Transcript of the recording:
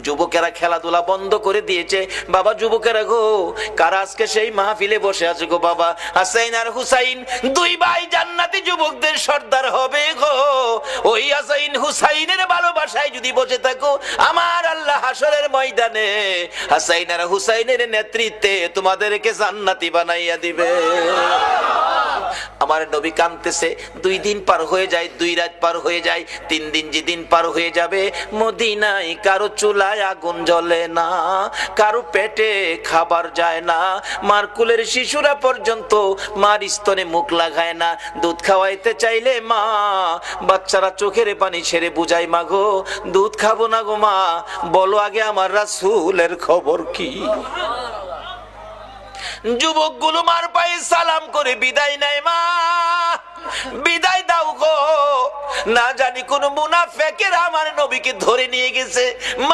যুবকেরা খেলাধুলা বন্ধ করে দিয়েছে। বাবা যুবকেরা গো, কারা আজকে সেই মাহফিলে বসে আছে গো বাবা? হাসাইন আর হুসাইন দুই ভাই জান্নাতি যুবকদের সর্দার হবে গো। ওই হাসাইন হুসাইনের ভালোবাসায় যদি বসে থাকো, আমার আল্লাহ হাসরের ময়দানে হাসাইন আর হুসাইনের নেতৃত্বে তোমাদেরকে জান্নাতি বানাইয়া দিবে। আমার নবী কাঁদতেছে। 2 দিন পার হয়ে যায়, 2 রাত পার হয়ে যায়, 3 দিন যেদিন পার হয়ে যাবে, মদিনায় কারো চুলায় আগুন জ্বলে না, কারো পেটে খাবার যায় না, মার কুলের শিশুরা পর্যন্ত মার স্তনে মুখ লাগায় না। দুধ খাওয়াইতে চাইলে মা, বাচ্চারা চোখের পানি ছেড়ে বুঝায়, মা গো দুধ খাবো না গো মা, বলো আগে আমার রাসূলের খবর কি। যুবকগুলো মার পায়ে সালাম করে বিদায় নেয়, মা বিদায় দাও গো, না জানি কোন মুনাফিকের আমার নবীকে ধরে নিয়ে গেছে।